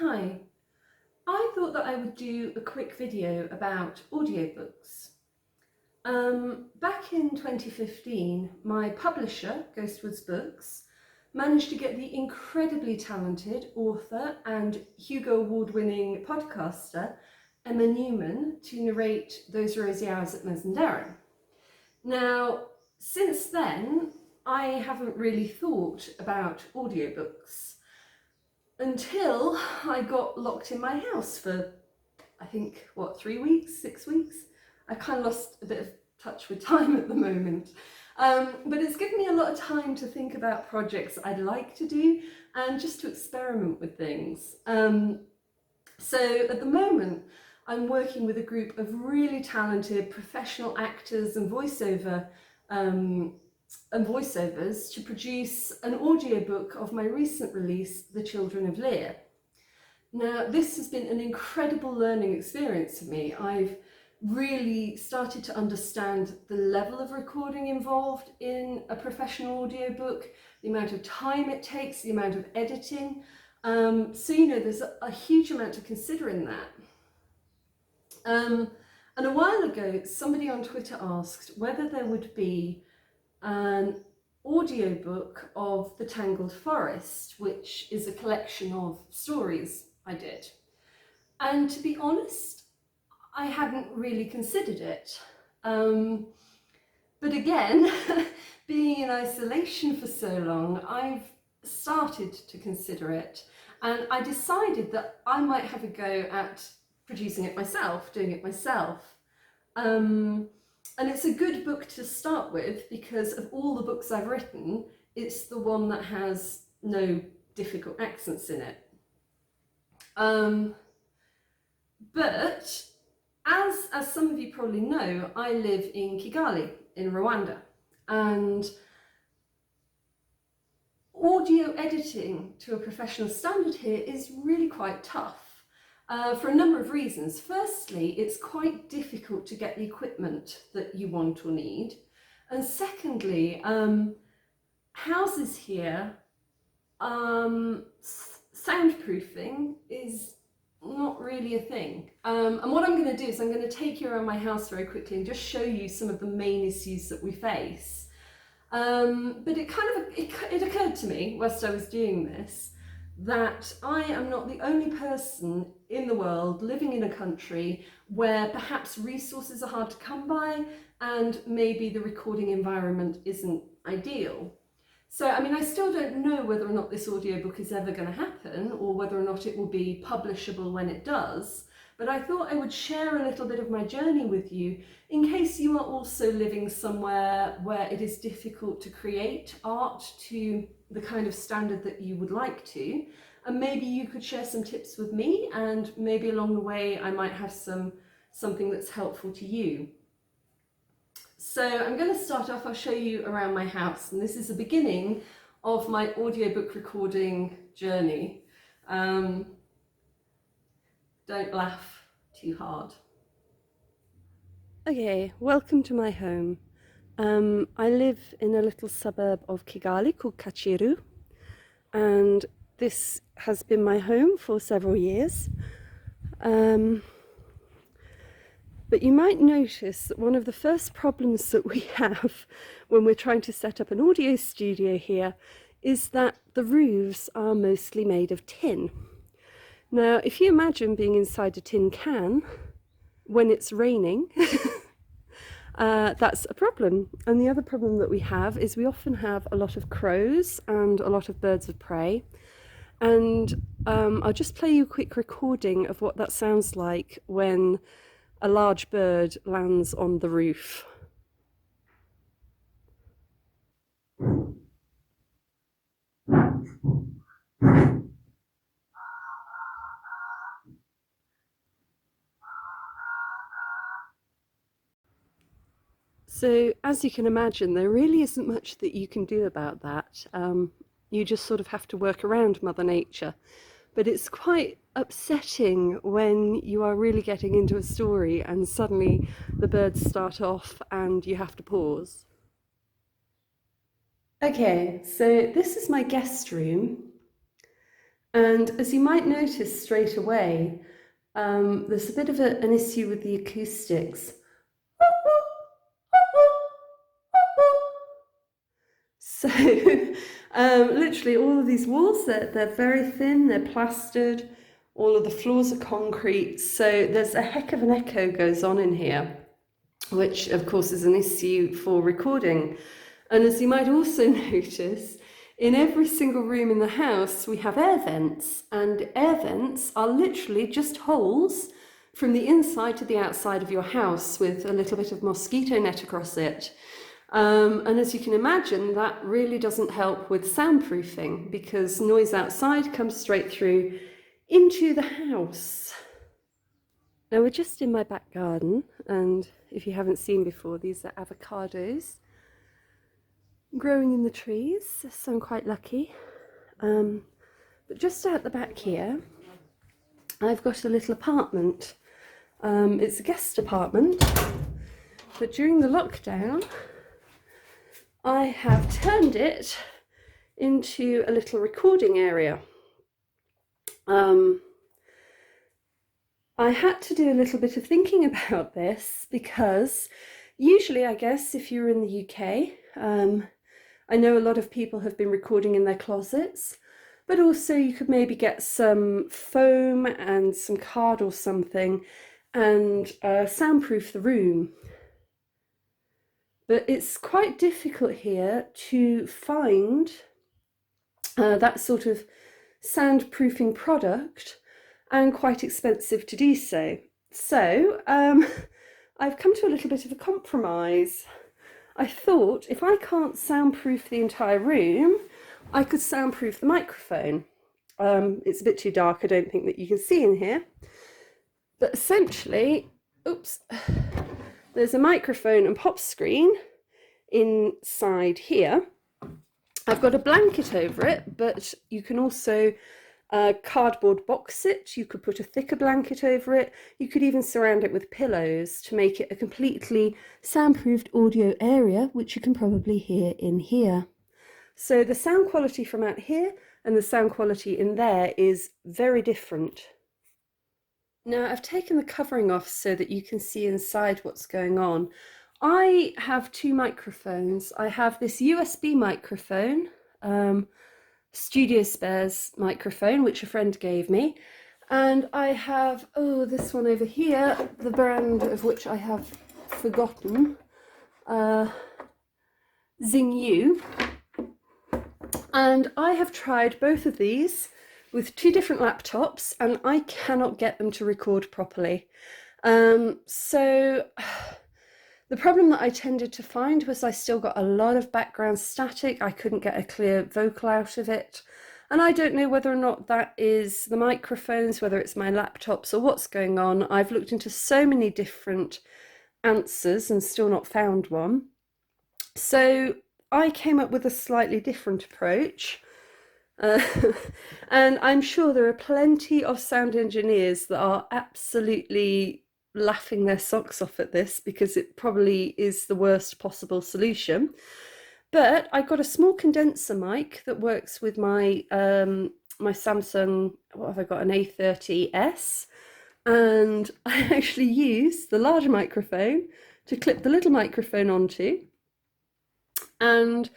Hi, I thought that I would do a quick video about audiobooks. Back in 2015, my publisher, Ghostwoods Books, managed to get the incredibly talented author and Hugo Award-winning podcaster Emma Newman to narrate Those Rosy Hours at Mazendaran. Now, since then, I haven't really thought about audiobooks until I got locked in my house for, I think, 3 weeks, 6 weeks? I kind of lost a bit of touch with time at the moment. But it's given me a lot of time to think about projects I'd like to do and just to experiment with things. So at the moment, I'm working with a group of really talented professional actors and voiceovers to produce an audiobook of my recent release, The Children of Lear. Now, this has been an incredible learning experience for me. I've really started to understand the level of recording involved in a professional audiobook, the amount of time it takes, the amount of editing. There's a huge amount to consider in that. And a while ago, somebody on Twitter asked whether there would be an audiobook of The Tangled Forest, which is a collection of stories I did. And to be honest, I hadn't really considered it. But again, being in isolation for so long, I've started to consider it. And I decided that I might have a go at producing it myself, doing it myself. And it's a good book to start with because of all the books I've written, it's the one that has no difficult accents in it. But as some of you probably know, I live in Kigali in Rwanda, and audio editing to a professional standard here is really quite tough. For a number of reasons. Firstly, it's quite difficult to get the equipment that you want or need. And secondly, houses here, soundproofing is not really a thing. And what I'm going to do is I'm going to take you around my house very quickly and just show you some of the main issues that we face. But it occurred to me whilst I was doing this that I am not the only person in the world living in a country where perhaps resources are hard to come by and maybe the recording environment isn't ideal. So, I still don't know whether or not this audiobook is ever going to happen or whether or not it will be publishable when it does. But I thought I would share a little bit of my journey with you in case you are also living somewhere where it is difficult to create art to the kind of standard that you would like to. And maybe you could share some tips with me, and maybe along the way I might have something that's helpful to you. So I'm going to start off, I'll show you around my house, and this is the beginning of my audiobook recording journey. Don't laugh too hard. Okay, welcome to my home. I live in a little suburb of Kigali called Kachiru, and this has been my home for several years. But you might notice that one of the first problems that we have when we're trying to set up an audio studio here is that the roofs are mostly made of tin. Now, if you imagine being inside a tin can when it's raining, that's a problem. And the other problem that we have is we often have a lot of crows and a lot of birds of prey. And I'll just play you a quick recording of what that sounds like when a large bird lands on the roof. So as you can imagine, there really isn't much that you can do about that. You just sort of have to work around Mother Nature. But it's quite upsetting when you are really getting into a story and suddenly the birds start off and you have to pause. Okay, so this is my guest room. And as you might notice straight away, there's a bit of an issue with the acoustics. So literally all of these walls, they're very thin, they're plastered, all of the floors are concrete, so there's a heck of an echo goes on in here, which of course is an issue for recording. And as you might also notice, in every single room in the house we have air vents, and air vents are literally just holes from the inside to the outside of your house with a little bit of mosquito net across it. And as you can imagine, that really doesn't help with soundproofing, because noise outside comes straight through into the house. Now we're just in my back garden, and if you haven't seen before, these are avocados growing in the trees, so I'm quite lucky. But just out the back here, I've got a little apartment. It's a guest apartment, but during the lockdown, I have turned it into a little recording area. I had to do a little bit of thinking about this, because usually, I guess, if you're in the UK, I know a lot of people have been recording in their closets, but also you could maybe get some foam and some card or something and soundproof the room. But it's quite difficult here to find that sort of soundproofing product, and quite expensive to do so. So I've come to a little bit of a compromise. I thought, if I can't soundproof the entire room, I could soundproof the microphone. It's a bit too dark, I don't think that you can see in here. But essentially, oops, there's a microphone and pop screen inside here. I've got a blanket over it, but you can also cardboard box it. You could put a thicker blanket over it. You could even surround it with pillows to make it a completely soundproofed audio area, which you can probably hear in here. So the sound quality from out here and the sound quality in there is very different. Now I've taken the covering off so that you can see inside what's going on. I have two microphones. I have this USB microphone, Studio Spares microphone, which a friend gave me, and I have, this one over here, the brand of which I have forgotten, Xingyu, and I have tried both of these with two different laptops, and I cannot get them to record properly. So the problem that I tended to find was I still got a lot of background static. I couldn't get a clear vocal out of it. And I don't know whether or not that is the microphones, whether it's my laptops, or what's going on. I've looked into so many different answers and still not found one. So I came up with a slightly different approach. And I'm sure there are plenty of sound engineers that are absolutely laughing their socks off at this, because it probably is the worst possible solution. But I got a small condenser mic that works with my my Samsung, what have I got, an A30S, and I actually use the larger microphone to clip the little microphone onto, and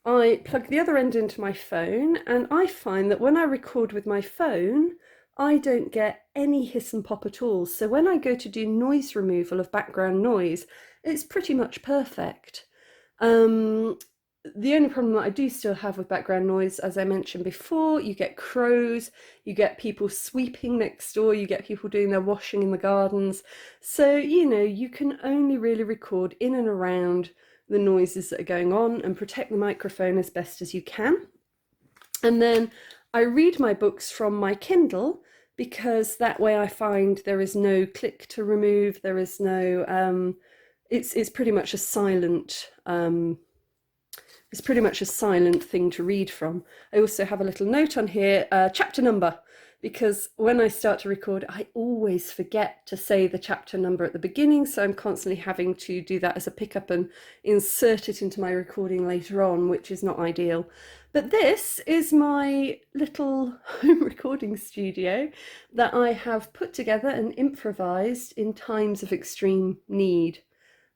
I plug the other end into my phone, and I find that when I record with my phone, I don't get any hiss and pop at all. So when I go to do noise removal of background noise, it's pretty much perfect. The only problem that I do still have with background noise, as I mentioned before, you get crows, you get people sweeping next door, you get people doing their washing in the gardens. So, you know, you can only really record in and around the noises that are going on and protect the microphone as best as you can. And then I read my books from my Kindle, because that way I find there is no click to remove, there is no, it's pretty much a silent, thing to read from. I also have a little note on here, chapter number, because when I start to record, I always forget to say the chapter number at the beginning. So I'm constantly having to do that as a pickup and insert it into my recording later on, which is not ideal. But this is my little home recording studio that I have put together and improvised in times of extreme need.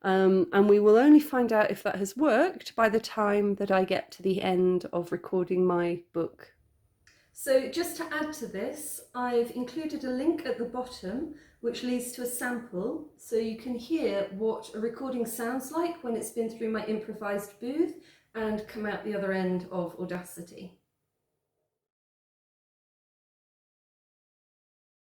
And we will only find out if that has worked by the time that I get to the end of recording my book. So just to add to this, I've included a link at the bottom which leads to a sample, so you can hear what a recording sounds like when it's been through my improvised booth and come out the other end of Audacity.